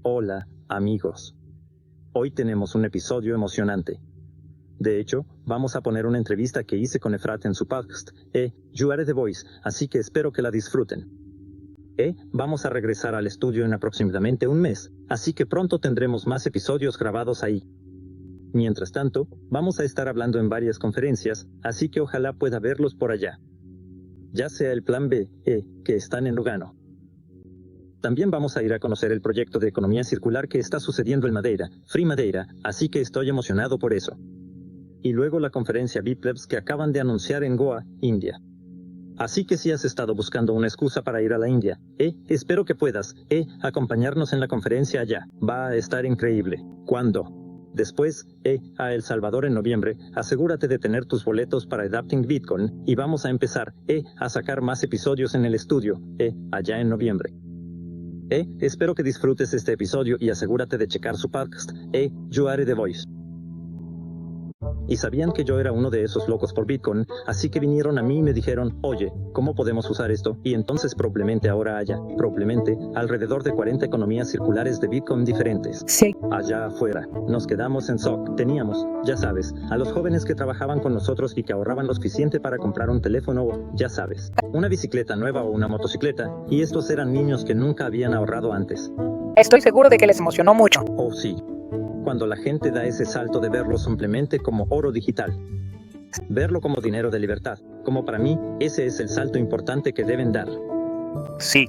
Hola, amigos. Hoy tenemos un episodio emocionante. De hecho, vamos a poner una entrevista que hice con Efrat en su podcast, You Are The Voice, así que espero que la disfruten. Vamos a regresar al estudio en aproximadamente un mes, así que pronto tendremos más episodios grabados ahí. Mientras tanto, vamos a estar hablando en varias conferencias, así que ojalá pueda verlos por allá. Ya sea el plan B, que están en Lugano. También vamos a ir a conocer el proyecto de economía circular que está sucediendo en Madeira, Free Madeira, así que estoy emocionado por eso. Y luego la conferencia BIPLEBS que acaban de anunciar en Goa, India. Así que si has estado buscando una excusa para ir a la India, espero que puedas, acompañarnos en la conferencia allá. Va a estar increíble. ¿Cuándo? Después, a El Salvador en noviembre, asegúrate de tener tus boletos para Adapting Bitcoin, y vamos a empezar, a sacar más episodios en el estudio, allá en noviembre. Espero que disfrutes este episodio y asegúrate de checar su podcast, You Are The Voice. Y sabían que yo era uno de esos locos por Bitcoin, así que vinieron a mí y me dijeron, oye, ¿cómo podemos usar esto? Y entonces probablemente ahora haya, alrededor de 40 economías circulares de Bitcoin diferentes. Sí. Allá afuera, nos quedamos en SOC. Teníamos, ya sabes, a los jóvenes que trabajaban con nosotros y que ahorraban lo suficiente para comprar un teléfono o, ya sabes, una bicicleta nueva o una motocicleta, y estos eran niños que nunca habían ahorrado antes. Estoy seguro de que les emocionó mucho. Oh sí. Cuando la gente da ese salto de verlo simplemente como oro digital. Verlo como dinero de libertad. Como para mí, ese es el salto importante que deben dar. Sí.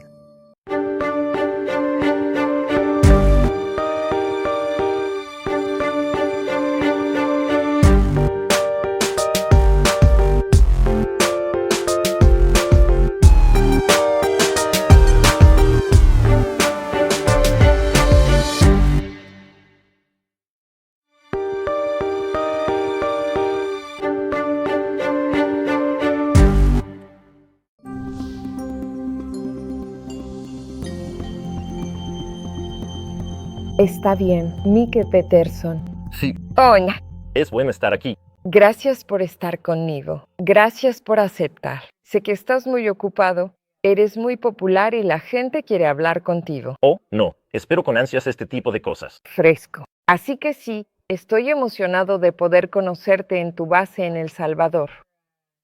Está bien, Mike Peterson. Sí, Hola, es bueno estar aquí. gracias por estar conmigo. Gracias por aceptar. Sé que estás muy ocupado, eres muy popular y la gente quiere hablar contigo. Oh, no, espero con ansias este tipo de cosas. Fresco. Así que sí, estoy emocionado de poder conocerte en tu base en El Salvador.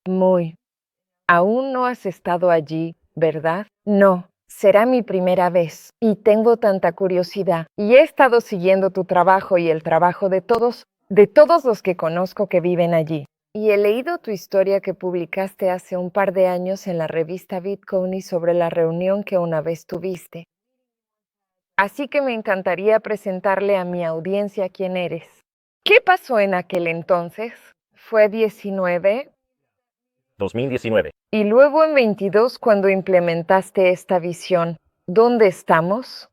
Muy. Aún no has estado allí, ¿verdad? No. Será mi primera vez y tengo tanta curiosidad y he estado siguiendo tu trabajo y el trabajo de todos los que conozco que viven allí. Y he leído tu historia que publicaste hace un par de años en la revista Bitcoin y sobre la reunión que una vez tuviste. Así que me encantaría presentarle a mi audiencia quién eres. ¿Qué pasó en aquel entonces? ¿Fue 19? 2019. Y luego en 22 cuando implementaste esta visión, ¿dónde estamos?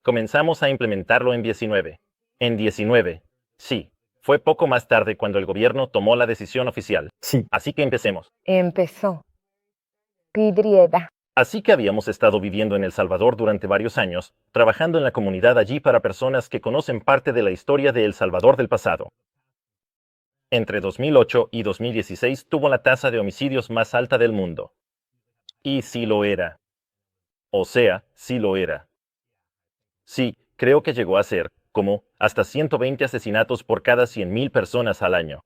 Comenzamos a implementarlo en 19. En 19. Sí. Fue poco más tarde cuando el gobierno tomó la decisión oficial. Sí. Así que empecemos. Empezó. Pidrieda. Así que habíamos estado viviendo en El Salvador durante varios años, trabajando en la comunidad allí para personas que conocen parte de la historia de El Salvador del pasado. Entre 2008 y 2016 tuvo la tasa de homicidios más alta del mundo. Y sí lo era. O sea, sí lo era. Sí, creo que llegó a ser, como, hasta 120 asesinatos por cada 100.000 personas al año.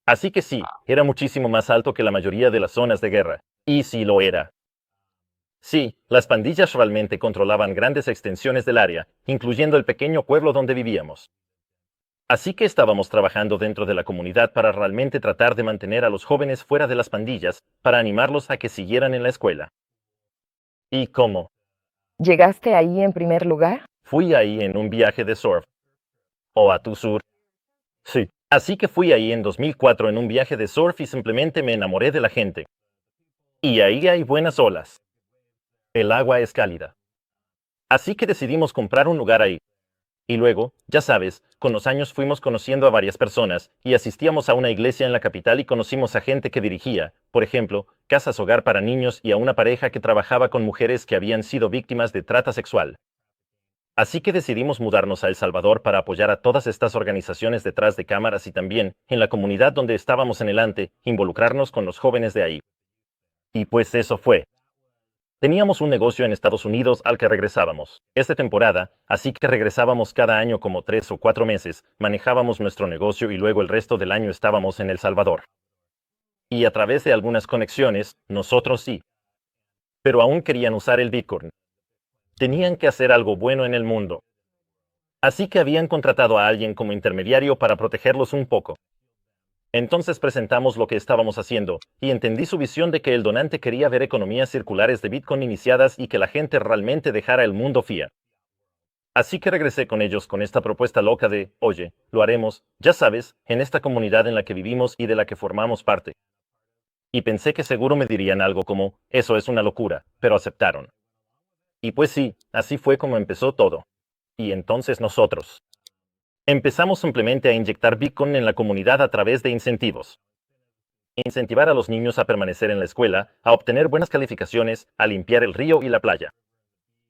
Así que sí, era muchísimo más alto que la mayoría de las zonas de guerra. Y sí lo era. Sí, las pandillas realmente controlaban grandes extensiones del área, incluyendo el pequeño pueblo donde vivíamos. Así que estábamos trabajando dentro de la comunidad para realmente tratar de mantener a los jóvenes fuera de las pandillas, para animarlos a que siguieran en la escuela. ¿Y cómo? ¿Llegaste ahí en primer lugar? Fui ahí en un viaje de surf. ¿O a tu sur? Sí. Así que fui ahí en 2004 en un viaje de surf y simplemente me enamoré de la gente. Y ahí hay buenas olas. El agua es cálida. Así que decidimos comprar un lugar ahí. Y luego, ya sabes, con los años fuimos conociendo a varias personas, y asistíamos a una iglesia en la capital y conocimos a gente que dirigía, por ejemplo, casas hogar para niños y a una pareja que trabajaba con mujeres que habían sido víctimas de trata sexual. Así que decidimos mudarnos a El Salvador para apoyar a todas estas organizaciones detrás de cámaras y también, en la comunidad donde estábamos en el ante, involucrarnos con los jóvenes de ahí. Y pues eso fue. Teníamos un negocio en Estados Unidos al que regresábamos. Esta temporada, así que regresábamos cada año como 3 o 4 meses, manejábamos nuestro negocio y luego el resto del año estábamos en El Salvador. Y a través de algunas conexiones, nosotros sí. Pero aún querían usar el Bitcoin. Tenían que hacer algo bueno en el mundo. Así que habían contratado a alguien como intermediario para protegerlos un poco. Entonces presentamos lo que estábamos haciendo, y entendí su visión de que el donante quería ver economías circulares de Bitcoin iniciadas y que la gente realmente dejara el mundo fiat. Así que regresé con ellos con esta propuesta loca de, oye, lo haremos, ya sabes, en esta comunidad en la que vivimos y de la que formamos parte. Y pensé que seguro me dirían algo como, eso es una locura, pero aceptaron. Y pues sí, así fue como empezó todo. Y entonces nosotros empezamos simplemente a inyectar Bitcoin en la comunidad a través de incentivos. Incentivar a los niños a permanecer en la escuela, a obtener buenas calificaciones, a limpiar el río y la playa.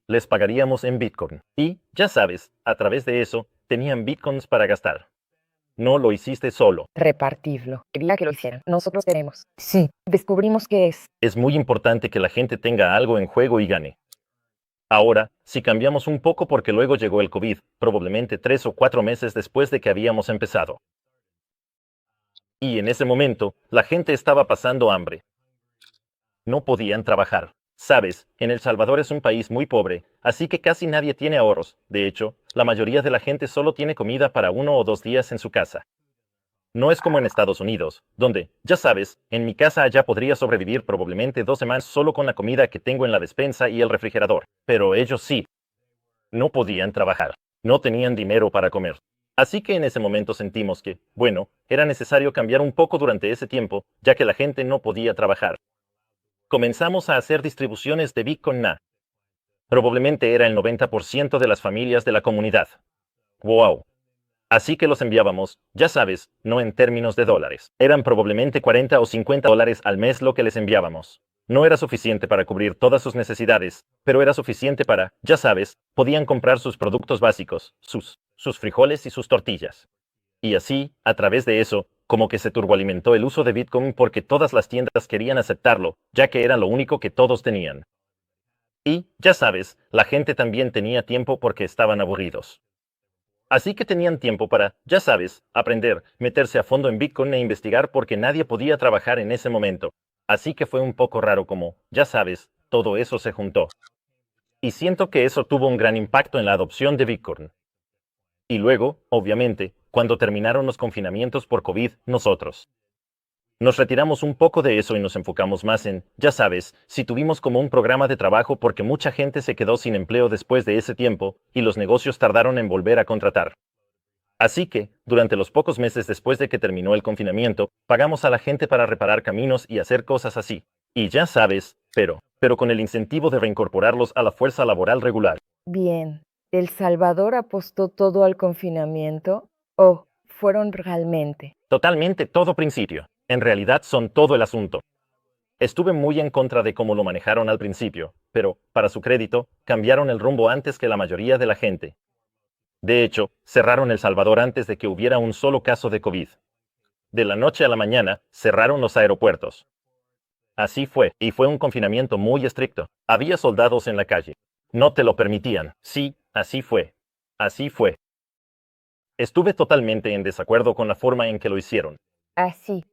Les pagaríamos en Bitcoin. Y, ya sabes, a través de eso, tenían Bitcoins para gastar. No lo hiciste solo. Repartirlo. Quería que lo hicieran. Nosotros queremos. Sí. Descubrimos que es. Es muy importante que la gente tenga algo en juego y gane. Ahora, si cambiamos un poco porque luego llegó el COVID, probablemente 3 o 4 meses después de que habíamos empezado. Y en ese momento, la gente estaba pasando hambre. No podían trabajar. Sabes, en El Salvador es un país muy pobre, así que casi nadie tiene ahorros. De hecho, la mayoría de la gente solo tiene comida para 1 o 2 días en su casa. No es como en Estados Unidos, donde, ya sabes, en mi casa allá podría sobrevivir probablemente 2 semanas solo con la comida que tengo en la despensa y el refrigerador. Pero ellos sí. No podían trabajar. No tenían dinero para comer. Así que en ese momento sentimos que, bueno, era necesario cambiar un poco durante ese tiempo, ya que la gente no podía trabajar. Comenzamos a hacer distribuciones de Bitcoin Na. Probablemente era el 90% de las familias de la comunidad. ¡Wow! Así que los enviábamos, ya sabes, no en términos de dólares. Eran probablemente 40 o 50 dólares al mes lo que les enviábamos. No era suficiente para cubrir todas sus necesidades, pero era suficiente para, ya sabes, podían comprar sus productos básicos, sus frijoles y sus tortillas. Y así, a través de eso, como que se turboalimentó el uso de Bitcoin porque todas las tiendas querían aceptarlo, ya que era lo único que todos tenían. Y, ya sabes, la gente también tenía tiempo porque estaban aburridos. Así que tenían tiempo para, ya sabes, aprender, meterse a fondo en Bitcoin e investigar porque nadie podía trabajar en ese momento. Así que fue un poco raro como, ya sabes, todo eso se juntó. Y siento que eso tuvo un gran impacto en la adopción de Bitcoin. Y luego, obviamente, cuando terminaron los confinamientos por COVID, nosotros nos retiramos un poco de eso y nos enfocamos más en, ya sabes, si tuvimos como un programa de trabajo porque mucha gente se quedó sin empleo después de ese tiempo, y los negocios tardaron en volver a contratar. Así que, durante los pocos meses después de que terminó el confinamiento, pagamos a la gente para reparar caminos y hacer cosas así. Y ya sabes, pero con el incentivo de reincorporarlos a la fuerza laboral regular. Bien. ¿El Salvador apostó todo al confinamiento? ¿O fueron realmente? Totalmente todo principio. En realidad son todo el asunto. Estuve muy en contra de cómo lo manejaron al principio, pero, para su crédito, cambiaron el rumbo antes que la mayoría de la gente. De hecho, cerraron El Salvador antes de que hubiera un solo caso de COVID. De la noche a la mañana, cerraron los aeropuertos. Así fue, y fue un confinamiento muy estricto. Había soldados en la calle. No te lo permitían. Sí, así fue. Así fue. Estuve totalmente en desacuerdo con la forma en que lo hicieron. Así.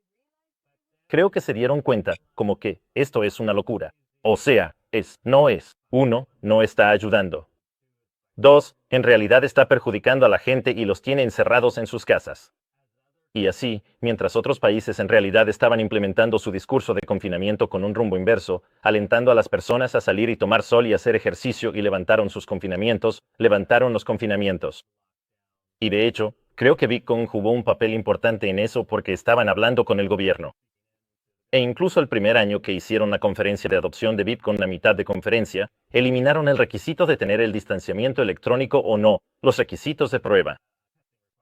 Creo que se dieron cuenta, como que, esto es una locura. O sea, no es. 1, no está ayudando. 2, en realidad está perjudicando a la gente y los tiene encerrados en sus casas. Y así, mientras otros países en realidad estaban implementando su discurso de confinamiento con un rumbo inverso, alentando a las personas a salir y tomar sol y hacer ejercicio y levantaron sus confinamientos, levantaron los confinamientos. Y de hecho, creo que Bitcoin jugó un papel importante en eso porque estaban hablando con el gobierno. E incluso el primer año que hicieron la conferencia de adopción de Bitcoin a mitad de conferencia, eliminaron el requisito de tener el distanciamiento electrónico o no, los requisitos de prueba.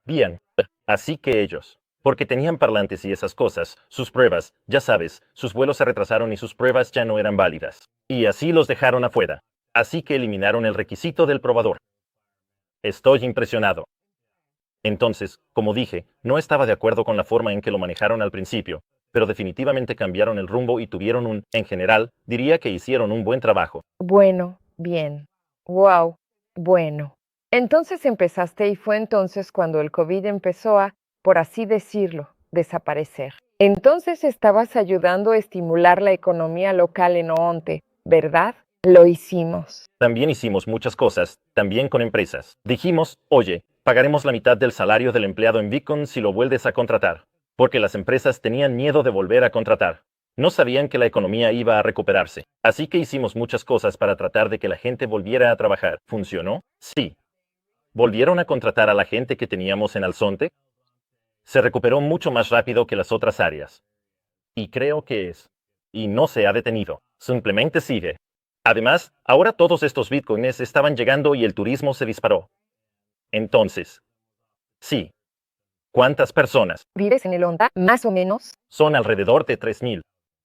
Bien, así que ellos, porque tenían parlantes y esas cosas, sus pruebas, ya sabes, sus vuelos se retrasaron y sus pruebas ya no eran válidas. Y así los dejaron afuera. Así que eliminaron el requisito del probador. Estoy impresionado. Entonces, como dije, no estaba de acuerdo con la forma en que lo manejaron al principio, pero definitivamente cambiaron el rumbo y tuvieron en general, diría que hicieron un buen trabajo. Bueno, bien. Wow. Bueno. Entonces empezaste y fue entonces cuando el COVID empezó a, por así decirlo, desaparecer. Entonces estabas ayudando a estimular la economía local en Oonte, ¿verdad? Lo hicimos. También hicimos muchas cosas, también con empresas. Dijimos, oye, pagaremos la mitad del salario del empleado en Beacon si lo vuelves a contratar. Porque las empresas tenían miedo de volver a contratar. No sabían que la economía iba a recuperarse. Así que hicimos muchas cosas para tratar de que la gente volviera a trabajar. ¿Funcionó? Sí. ¿Volvieron a contratar a la gente que teníamos en Alzonte? Se recuperó mucho más rápido que las otras áreas. Y creo que es. Y no se ha detenido. Simplemente sigue. Además, ahora todos estos bitcoins estaban llegando y el turismo se disparó. Entonces, sí. ¿Cuántas personas? ¿Vives en el Onta? Más o menos. Son alrededor de 3.000.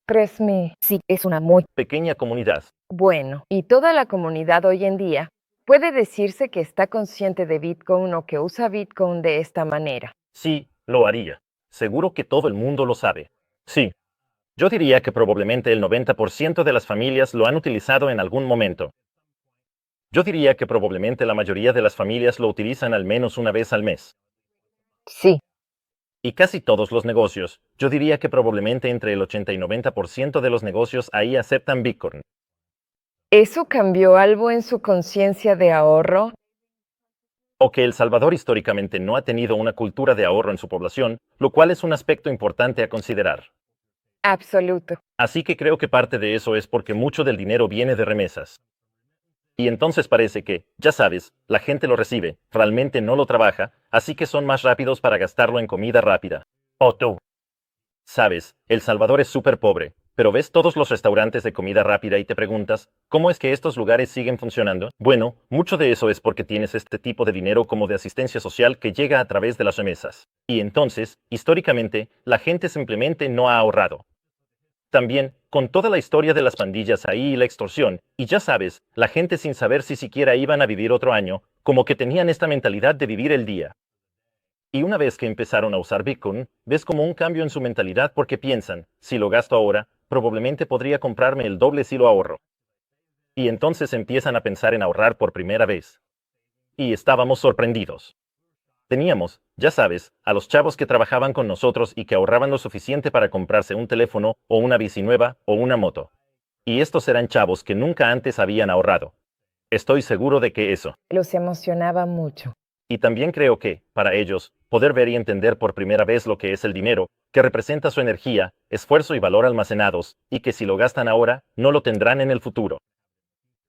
3.000. Sí, es una muy Pequeña comunidad. bueno. Y toda la comunidad hoy en día puede decirse que está consciente de Bitcoin o que usa Bitcoin de esta manera. Sí, lo haría. Seguro que todo el mundo lo sabe. Sí. Yo diría que probablemente el 90% de las familias lo han utilizado en algún momento. Yo diría que probablemente la mayoría de las familias lo utilizan al menos una vez al mes. Sí. Y casi todos los negocios, yo diría que probablemente entre el 80 y 90% de los negocios ahí aceptan Bitcoin. ¿Eso cambió algo en su conciencia de ahorro? O que El Salvador históricamente no ha tenido una cultura de ahorro en su población, lo cual es un aspecto importante a considerar. Absoluto. Así que creo que parte de eso es porque mucho del dinero viene de remesas. Y entonces parece que, ya sabes, la gente lo recibe, realmente no lo trabaja, así que son más rápidos para gastarlo en comida rápida. O tú. Sabes, El Salvador es súper pobre, pero ves todos los restaurantes de comida rápida y te preguntas, ¿cómo es que estos lugares siguen funcionando? Bueno, mucho de eso es porque tienes este tipo de dinero como de asistencia social que llega a través de las remesas. Y entonces, históricamente, la gente simplemente no ha ahorrado. También, con toda la historia de las pandillas ahí y la extorsión, y ya sabes, la gente sin saber si siquiera iban a vivir otro año, como que tenían esta mentalidad de vivir el día. Y una vez que empezaron a usar Bitcoin, ves como un cambio en su mentalidad porque piensan, si lo gasto ahora, probablemente podría comprarme el doble si lo ahorro. Y entonces empiezan a pensar en ahorrar por primera vez. Y estábamos sorprendidos. Teníamos, ya sabes, a los chavos que trabajaban con nosotros y que ahorraban lo suficiente para comprarse un teléfono o una bici nueva o una moto. Y estos eran chavos que nunca antes habían ahorrado. Estoy seguro de que eso. Los emocionaba mucho. Y también creo que, para ellos, poder ver y entender por primera vez lo que es el dinero, que representa su energía, esfuerzo y valor almacenados, y que si lo gastan ahora, no lo tendrán en el futuro.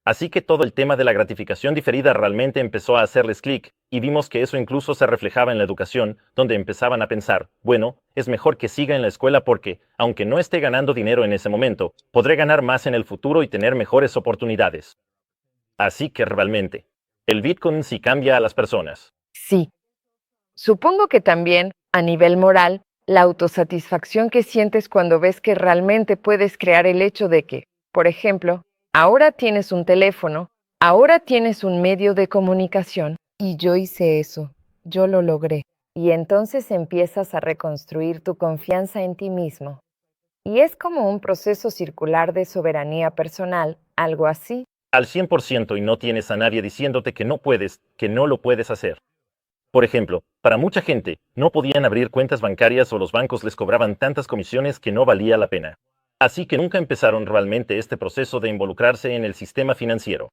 Así que todo el tema de la gratificación diferida realmente empezó a hacerles clic, y vimos que eso incluso se reflejaba en la educación, donde empezaban a pensar, bueno, es mejor que siga en la escuela porque, aunque no esté ganando dinero en ese momento, podré ganar más en el futuro y tener mejores oportunidades. Así que realmente, el Bitcoin sí cambia a las personas. Sí. Supongo que también, a nivel moral, la autosatisfacción que sientes cuando ves que realmente puedes crear el hecho de que, por ejemplo, ahora tienes un teléfono, ahora tienes un medio de comunicación, y yo hice eso, yo lo logré. Y entonces empiezas a reconstruir tu confianza en ti mismo. Y es como un proceso circular de soberanía personal, algo así. Al 100% y no tienes a nadie diciéndote que no puedes, que no lo puedes hacer. Por ejemplo, para mucha gente, no podían abrir cuentas bancarias o los bancos les cobraban tantas comisiones que no valía la pena. Así que nunca empezaron realmente este proceso de involucrarse en el sistema financiero.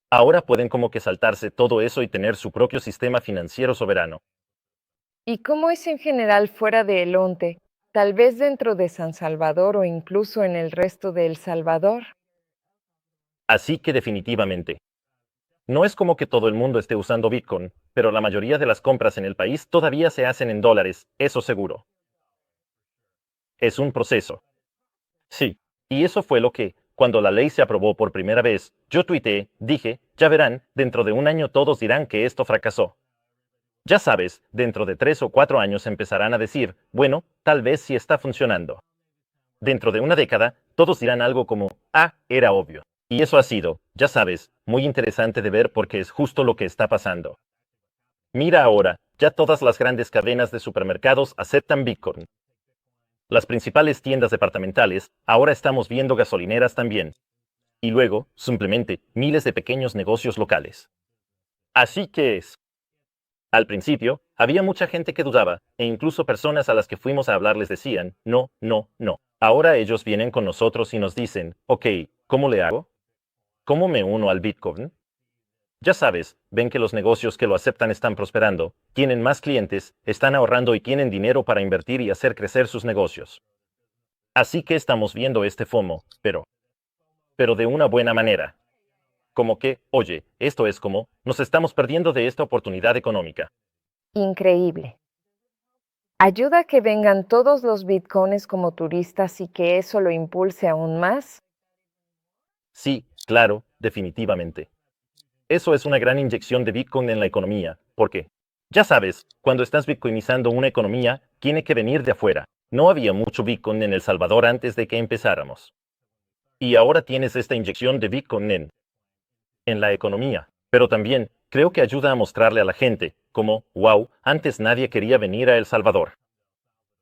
Ahora pueden como que saltarse todo eso y tener su propio sistema financiero soberano. ¿Y cómo es en general fuera de El Onte? Tal vez dentro de San Salvador o incluso en el resto de El Salvador. Así que definitivamente. No es como que todo el mundo esté usando Bitcoin, pero la mayoría de las compras en el país todavía se hacen en dólares, eso seguro. Es un proceso. Sí, y eso fue lo que, cuando la ley se aprobó por primera vez, yo tuiteé, dije, ya verán, dentro de un año todos dirán que esto fracasó. Ya sabes, dentro de 3 o 4 años empezarán a decir, bueno, tal vez sí está funcionando. Dentro de una década, todos dirán algo como, ah, era obvio. Y eso ha sido, ya sabes, muy interesante de ver porque es justo lo que está pasando. Mira ahora, ya todas las grandes cadenas de supermercados aceptan Bitcoin. las principales tiendas departamentales, ahora estamos viendo gasolineras también. Y luego, simplemente, miles de pequeños negocios locales. Así que es. Al principio, había mucha gente que dudaba, e incluso personas a las que fuimos a hablar les decían, no, no, no. Ahora ellos vienen con nosotros y nos dicen, ok, ¿cómo le hago? ¿Cómo me uno al Bitcoin? Ya sabes, ven que los negocios que lo aceptan están prosperando, tienen más clientes, están ahorrando y tienen dinero para invertir y hacer crecer sus negocios. Así que estamos viendo este FOMO, pero de una buena manera. Como que, oye, esto es como, nos estamos perdiendo de esta oportunidad económica. Increíble. ¿Ayuda a que vengan todos los bitcoins como turistas y que eso lo impulse aún más? Sí, claro, definitivamente. Eso es una gran inyección de Bitcoin en la economía, porque, ya sabes, cuando estás bitcoinizando una economía, tiene que venir de afuera. No había mucho Bitcoin en El Salvador antes de que empezáramos. Y ahora tienes esta inyección de Bitcoin en la economía. Pero también, creo que ayuda a mostrarle a la gente, como, wow, antes nadie quería venir a El Salvador.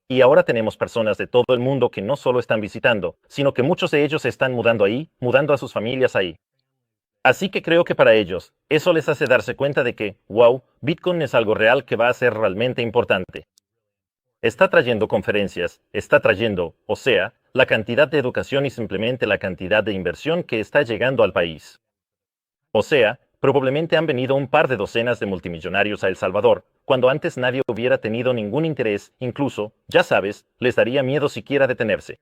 Y ahora tenemos personas de todo el mundo que no solo están visitando, sino que muchos de ellos se están mudando ahí, mudando a sus familias ahí. Así que creo que para ellos, eso les hace darse cuenta de que, wow, Bitcoin es algo real que va a ser realmente importante. Está trayendo conferencias, está trayendo, o sea, la cantidad de educación y simplemente la cantidad de inversión que está llegando al país. O sea, probablemente han venido un par de docenas de multimillonarios a El Salvador, cuando antes nadie hubiera tenido ningún interés, incluso, ya sabes, les daría miedo siquiera detenerse.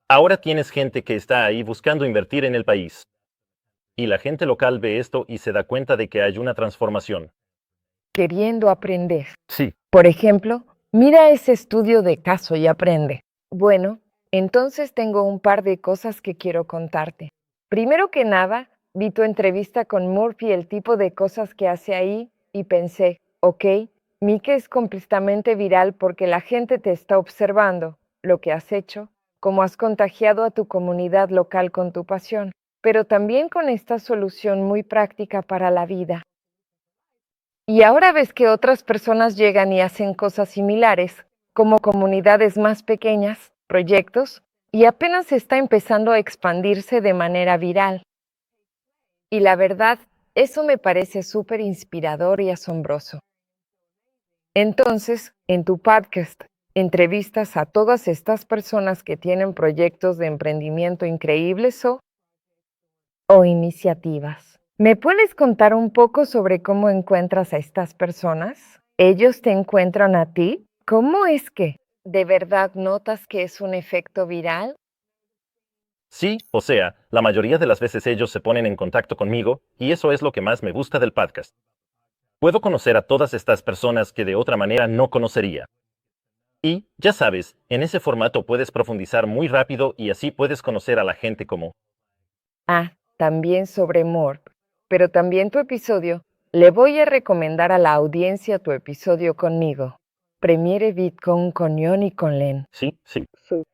Ahora tienes gente que está ahí buscando invertir en el país. Y la gente local ve esto y se da cuenta de que hay una transformación. Queriendo aprender. Sí. Por ejemplo, mira ese estudio de caso y aprende. Bueno, entonces tengo un par de cosas que quiero contarte. Primero que nada, vi tu entrevista con Murphy y el tipo de cosas que hace ahí y pensé, ok, Mike es completamente viral porque la gente te está observando, lo que has hecho, cómo has contagiado a tu comunidad local con tu pasión, pero también con esta solución muy práctica para la vida. Y ahora ves que otras personas llegan y hacen cosas similares, como comunidades más pequeñas, proyectos, y apenas está empezando a expandirse de manera viral. Y la verdad, eso me parece súper inspirador y asombroso. Entonces, en tu podcast, entrevistas a todas estas personas que tienen proyectos de emprendimiento increíbles o iniciativas. ¿Me puedes contar un poco sobre cómo encuentras a estas personas? ¿Ellos te encuentran a ti? ¿Cómo es que de verdad notas que es un efecto viral? Sí, o sea, la mayoría de las veces ellos se ponen en contacto conmigo, y eso es lo que más me gusta del podcast. Puedo conocer a todas estas personas que de otra manera no conocería. Y, ya sabes, en ese formato puedes profundizar muy rápido y así puedes conocer a la gente como... También sobre Morp, pero también tu episodio. Le voy a recomendar a la audiencia tu episodio conmigo. Premiere Bitcoin con Yon y con Len. Sí.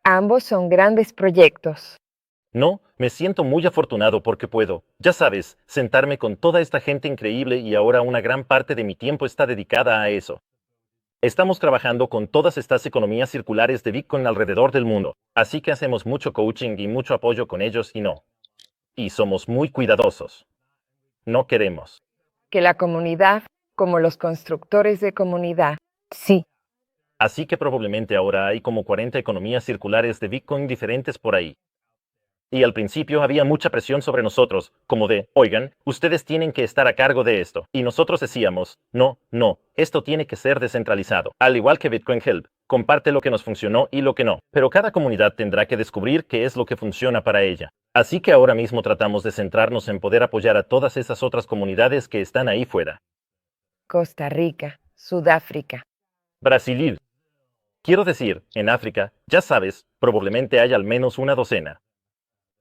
Ambos son grandes proyectos. No, me siento muy afortunado porque puedo, ya sabes, sentarme con toda esta gente increíble y ahora una gran parte de mi tiempo está dedicada a eso. Estamos trabajando con todas estas economías circulares de Bitcoin alrededor del mundo, así que hacemos mucho coaching y mucho apoyo con ellos y somos muy cuidadosos. No queremos Que la comunidad, como los constructores de comunidad, sí. Así que probablemente ahora hay como 40 economías circulares de Bitcoin diferentes por ahí. Y al principio había mucha presión sobre nosotros, como de, oigan, ustedes tienen que estar a cargo de esto. Y nosotros decíamos, no, esto tiene que ser descentralizado. Al igual que Bitcoin Help, comparte lo que nos funcionó y lo que no. Pero cada comunidad tendrá que descubrir qué es lo que funciona para ella. Así que ahora mismo tratamos de centrarnos en poder apoyar a todas esas otras comunidades que están ahí fuera. Costa Rica, Sudáfrica. Brasil. Quiero decir, en África, ya sabes, probablemente hay al menos una docena.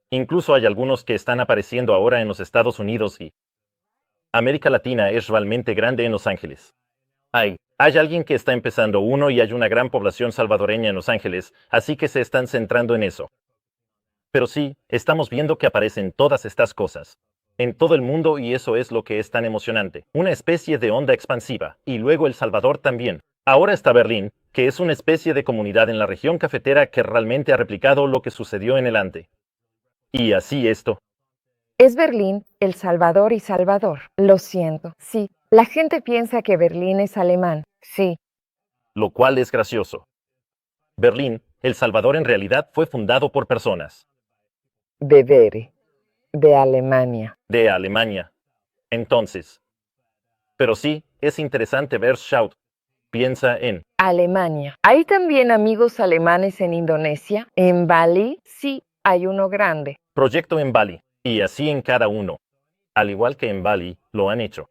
Incluso hay algunos que están apareciendo ahora en los Estados Unidos y América Latina es realmente grande en Los Ángeles. Hay alguien que está empezando uno y hay una gran población salvadoreña en Los Ángeles, así que se están centrando en eso. Pero sí, estamos viendo que aparecen todas estas cosas en todo el mundo y eso es lo que es tan emocionante. Una especie de onda expansiva. Y luego El Salvador también. Ahora está Berlín, que es una especie de comunidad en la región cafetera que realmente ha replicado lo que sucedió en el Ande. Y así esto. Es Berlín, El Salvador y Salvador. Lo siento. Sí. La gente piensa que Berlín es alemán. Sí. Lo cual es gracioso. Berlín, El Salvador en realidad fue fundado por personas De Alemania. de Alemania. Entonces. Pero sí, es interesante ver Shout. Piensa en Alemania. ¿Hay también amigos alemanes en Indonesia? ¿En Bali? Sí, hay uno grande. Proyecto en Bali, y así en cada uno. Al igual que en Bali, lo han hecho.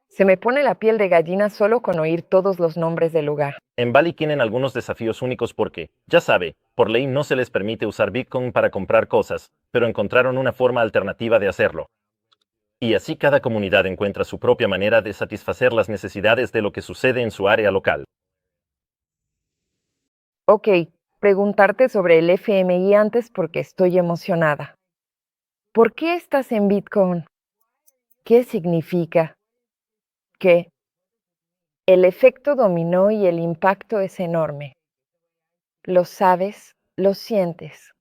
Se me pone la piel de gallina solo con oír todos los nombres del lugar. En Bali tienen algunos desafíos únicos porque, ya sabe, por ley no se les permite usar Bitcoin para comprar cosas, pero encontraron una forma alternativa de hacerlo. Y así cada comunidad encuentra su propia manera de satisfacer las necesidades de lo que sucede en su área local. Ok, preguntarte sobre el FMI antes porque estoy emocionada. ¿Por qué estás en Bitcoin? ¿Qué significa? ¿Qué? El efecto dominó y el impacto es enorme. ¿Lo sabes? ¿Lo sientes?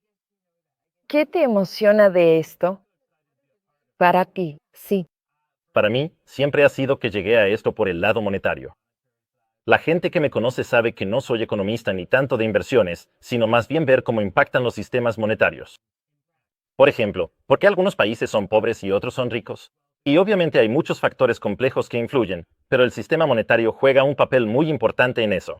¿Qué te emociona de esto? Para ti, sí. Para mí, siempre ha sido que llegué a esto por el lado monetario. La gente que me conoce sabe que no soy economista ni tanto de inversiones, sino más bien ver cómo impactan los sistemas monetarios. Por ejemplo, ¿por qué algunos países son pobres y otros son ricos? Y obviamente hay muchos factores complejos que influyen, pero el sistema monetario juega un papel muy importante en eso.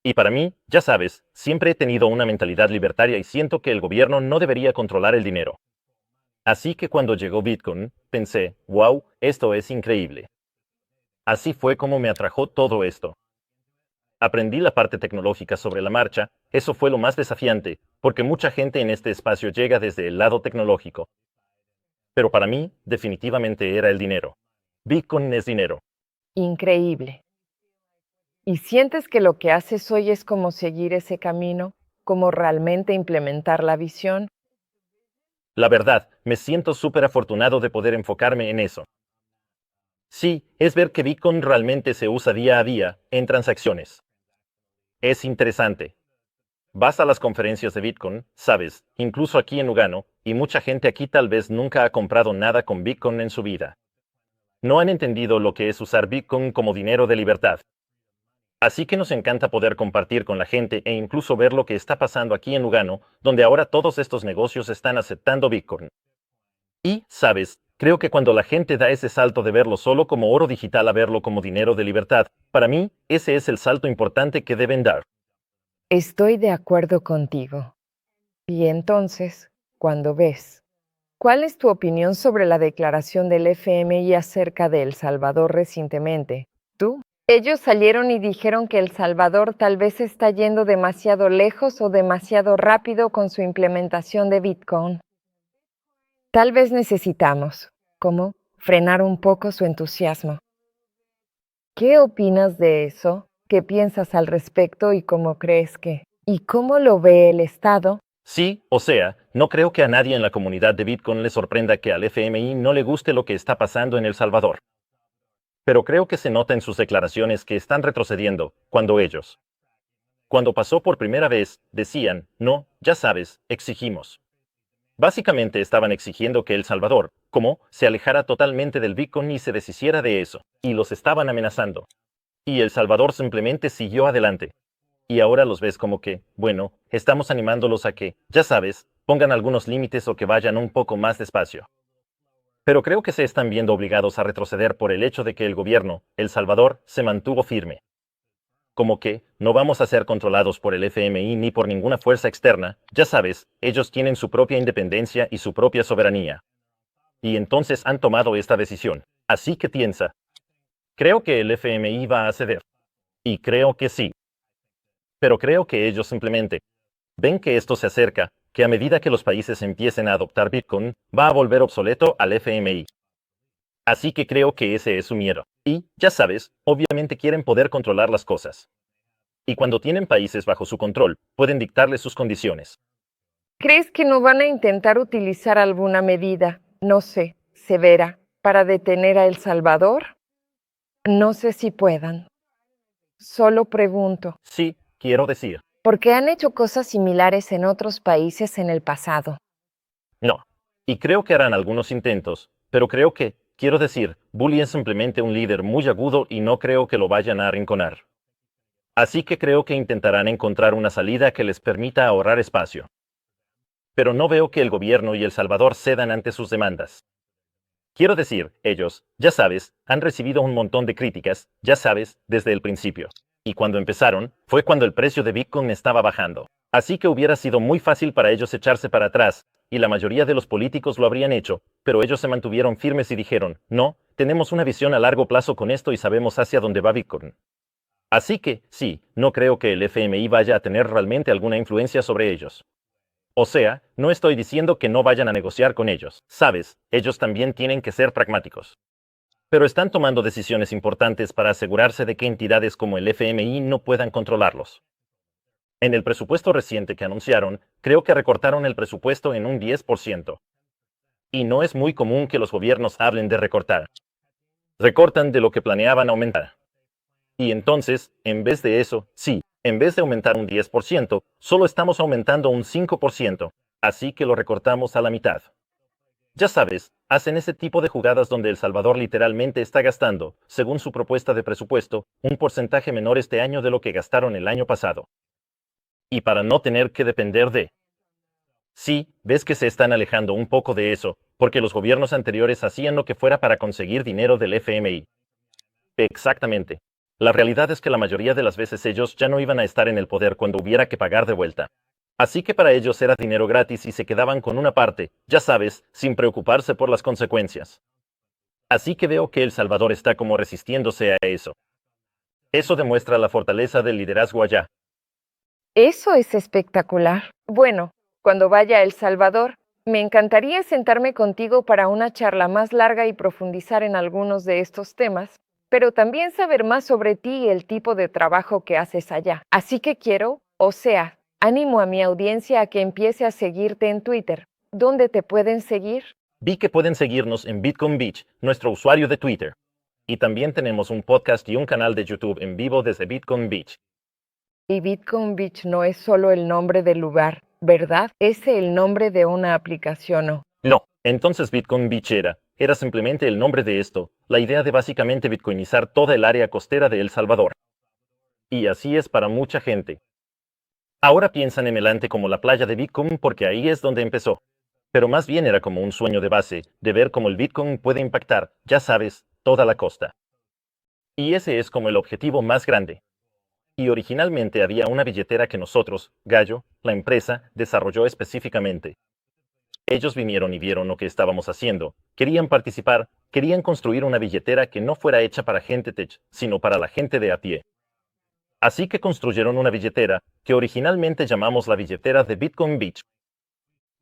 Y para mí, ya sabes, siempre he tenido una mentalidad libertaria y siento que el gobierno no debería controlar el dinero. Así que cuando llegó Bitcoin, pensé, wow, esto es increíble. Así fue como me atrajo todo esto. Aprendí la parte tecnológica sobre la marcha, eso fue lo más desafiante, porque mucha gente en este espacio llega desde el lado tecnológico. Pero para mí, definitivamente era el dinero. Bitcoin es dinero. Increíble. ¿Y sientes que lo que haces hoy es como seguir ese camino? ¿Cómo realmente implementar la visión? La verdad, me siento súper afortunado de poder enfocarme en eso. Sí, es ver que Bitcoin realmente se usa día a día, en transacciones. Es interesante. Vas a las conferencias de Bitcoin, sabes, incluso aquí en Lugano, y mucha gente aquí tal vez nunca ha comprado nada con Bitcoin en su vida. No han entendido lo que es usar Bitcoin como dinero de libertad. Así que nos encanta poder compartir con la gente e incluso ver lo que está pasando aquí en Lugano, donde ahora todos estos negocios están aceptando Bitcoin. Y, sabes, creo que cuando la gente da ese salto de verlo solo como oro digital a verlo como dinero de libertad, para mí, ese es el salto importante que deben dar. Estoy de acuerdo contigo. Y entonces, cuando ves, ¿cuál es tu opinión sobre la declaración del FMI acerca de El Salvador recientemente? ¿Tú? Ellos salieron y dijeron que El Salvador tal vez está yendo demasiado lejos o demasiado rápido con su implementación de Bitcoin. Tal vez necesitamos, ¿cómo? Frenar un poco su entusiasmo. ¿Qué opinas de eso? ¿Qué piensas al respecto y cómo crees que? ¿Y cómo lo ve el Estado? Sí, o sea, no creo que a nadie en la comunidad de Bitcoin le sorprenda que al FMI no le guste lo que está pasando en El Salvador. Pero creo que se nota en sus declaraciones que están retrocediendo, cuando pasó por primera vez, decían, no, ya sabes, exigimos. Básicamente estaban exigiendo que El Salvador, como, se alejara totalmente del Bitcoin y se deshiciera de eso, y los estaban amenazando. Y El Salvador simplemente siguió adelante. Y ahora los ves como que, bueno, estamos animándolos a que, ya sabes, pongan algunos límites o que vayan un poco más despacio. Pero creo que se están viendo obligados a retroceder por el hecho de que el gobierno, El Salvador, se mantuvo firme. Como que, no vamos a ser controlados por el FMI ni por ninguna fuerza externa, ya sabes, ellos tienen su propia independencia y su propia soberanía. Y entonces han tomado esta decisión. Así que piensa. Creo que el FMI va a ceder. Y creo que sí. Pero creo que ellos simplemente ven que esto se acerca, que a medida que los países empiecen a adoptar Bitcoin, va a volver obsoleto al FMI. Así que creo que ese es su miedo. Y, ya sabes, obviamente quieren poder controlar las cosas. Y cuando tienen países bajo su control, pueden dictarles sus condiciones. ¿Crees que no van a intentar utilizar alguna medida, no sé, severa, para detener a El Salvador? No sé si puedan. Solo pregunto, Sí, quiero decir. porque han hecho cosas similares en otros países en el pasado. No. Y creo que harán algunos intentos, pero creo que, quiero decir, Bully es simplemente un líder muy agudo y no creo que lo vayan a arrinconar. Así que creo que intentarán encontrar una salida que les permita ahorrar espacio. Pero no veo que el gobierno y El Salvador cedan ante sus demandas. Quiero decir, ellos, ya sabes, han recibido un montón de críticas, ya sabes, desde el principio. Y cuando empezaron, fue cuando el precio de Bitcoin estaba bajando. Así que hubiera sido muy fácil para ellos echarse para atrás, y la mayoría de los políticos lo habrían hecho, pero ellos se mantuvieron firmes y dijeron, no, tenemos una visión a largo plazo con esto y sabemos hacia dónde va Bitcoin. Así que, sí, no creo que el FMI vaya a tener realmente alguna influencia sobre ellos. O sea, no estoy diciendo que no vayan a negociar con ellos. Sabes, ellos también tienen que ser pragmáticos. Pero están tomando decisiones importantes para asegurarse de que entidades como el FMI no puedan controlarlos. En el presupuesto reciente que anunciaron, creo que recortaron el presupuesto en un 10%. Y no es muy común que los gobiernos hablen de recortar. Recortan de lo que planeaban aumentar. Y entonces, en vez de eso, sí, en vez de aumentar un 10%, solo estamos aumentando un 5%, así que lo recortamos a la mitad. Ya sabes, hacen ese tipo de jugadas donde El Salvador literalmente está gastando, según su propuesta de presupuesto, un porcentaje menor este año de lo que gastaron el año pasado. Y para no tener que depender de... Sí, ves que se están alejando un poco de eso, porque los gobiernos anteriores hacían lo que fuera para conseguir dinero del FMI. Exactamente. La realidad es que la mayoría de las veces ellos ya no iban a estar en el poder cuando hubiera que pagar de vuelta. Así que para ellos era dinero gratis y se quedaban con una parte, ya sabes, sin preocuparse por las consecuencias. Así que veo que El Salvador está como resistiéndose a eso. Eso demuestra la fortaleza del liderazgo allá. Eso es espectacular. Bueno, cuando vaya a El Salvador, me encantaría sentarme contigo para una charla más larga y profundizar en algunos de estos temas, pero también saber más sobre ti y el tipo de trabajo que haces allá. Así que quiero, animo a mi audiencia a que empiece a seguirte en Twitter. ¿Dónde te pueden seguir? Vi que pueden seguirnos en Bitcoin Beach, nuestro usuario de Twitter. Y también tenemos un podcast y un canal de YouTube en vivo desde Bitcoin Beach. Y Bitcoin Beach no es solo el nombre del lugar, ¿verdad? Es el nombre de una aplicación, ¿no? No, entonces Bitcoin Beach era simplemente el nombre de esto, la idea de básicamente bitcoinizar toda el área costera de El Salvador. Y así es para mucha gente. Ahora piensan en el ante como la playa de Bitcoin porque ahí es donde empezó. Pero más bien era como un sueño de base, de ver cómo el Bitcoin puede impactar, ya sabes, toda la costa. Y ese es como el objetivo más grande. Y originalmente había una billetera que nosotros, Gallo, la empresa, desarrolló específicamente. Ellos vinieron y vieron lo que estábamos haciendo, querían participar, querían construir una billetera que no fuera hecha para gente tech, sino para la gente de a pie. Así que construyeron una billetera, que originalmente llamamos la billetera de Bitcoin Beach.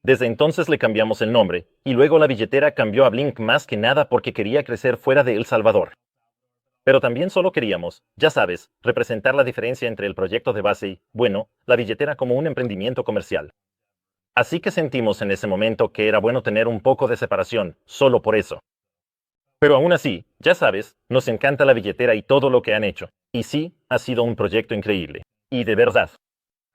Desde entonces le cambiamos el nombre, y luego la billetera cambió a Blink más que nada porque quería crecer fuera de El Salvador. Pero también solo queríamos, ya sabes, representar la diferencia entre el proyecto de base y, bueno, la billetera como un emprendimiento comercial. Así que sentimos en ese momento que era bueno tener un poco de separación, solo por eso. Pero aún así, ya sabes, nos encanta la billetera y todo lo que han hecho. Y sí, ha sido un proyecto increíble. Y de verdad.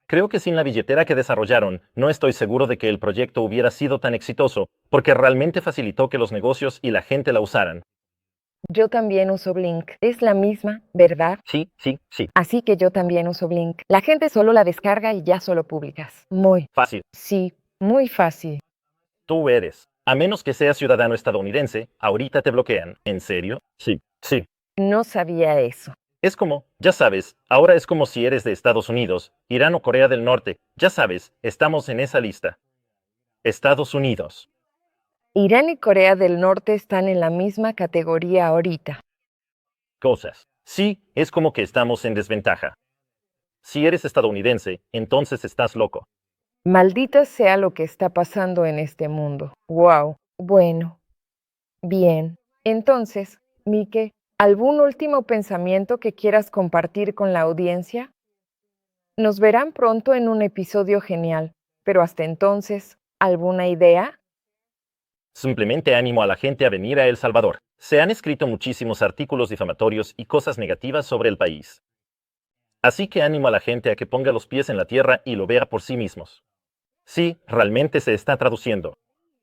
Creo que sin la billetera que desarrollaron, no estoy seguro de que el proyecto hubiera sido tan exitoso, porque realmente facilitó que los negocios y la gente la usaran. Yo también uso Blink. Es la misma, ¿verdad? Sí, sí, sí. Así que yo también uso Blink. La gente solo la descarga y ya solo publicas. Muy. Fácil. Sí, muy fácil. Tú eres. A menos que seas ciudadano estadounidense, ahorita te bloquean. ¿En serio? Sí, sí. No sabía eso. Es como, ya sabes, ahora es como si eres de Estados Unidos, Irán o Corea del Norte, ya sabes, estamos en esa lista. Estados Unidos. Irán y Corea del Norte están en la misma categoría ahorita. Cosas. Sí, es como que estamos en desventaja. Si eres estadounidense, entonces estás loco. Maldita sea lo que está pasando en este mundo. Wow. Bueno. Bien. Entonces, Mike, ¿algún último pensamiento que quieras compartir con la audiencia? Nos verán pronto en un episodio genial, pero hasta entonces, ¿alguna idea? Simplemente animo a la gente a venir a El Salvador. Se han escrito muchísimos artículos difamatorios y cosas negativas sobre el país. Así que animo a la gente a que ponga los pies en la tierra y lo vea por sí mismos. Sí, realmente se está traduciendo.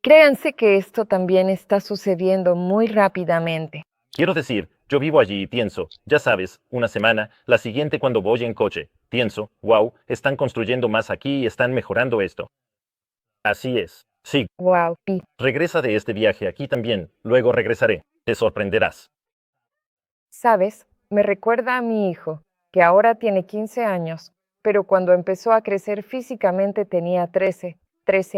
Créanse que esto también está sucediendo muy rápidamente. Quiero decir, yo vivo allí y pienso, ya sabes, una semana, la siguiente cuando voy en coche, pienso, wow, están construyendo más aquí y están mejorando esto. Así es. Sí, Wow, Pete. regresa de este viaje aquí también, luego regresaré. Te sorprenderás. ¿Sabes? Me recuerda a mi hijo, que ahora tiene 15 años, pero cuando empezó a crecer físicamente tenía 13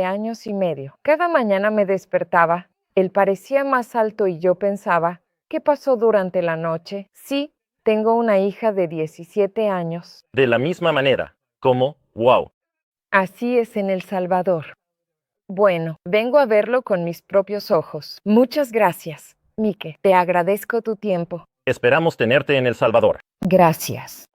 años y medio. Cada mañana me despertaba, él parecía más alto y yo pensaba, ¿qué pasó durante la noche? Sí, tengo una hija de 17 años. De la misma manera, como, wow. Así es en El Salvador. Bueno, vengo a verlo con mis propios ojos. Muchas gracias, Mike. Te agradezco tu tiempo. Esperamos tenerte en El Salvador. Gracias.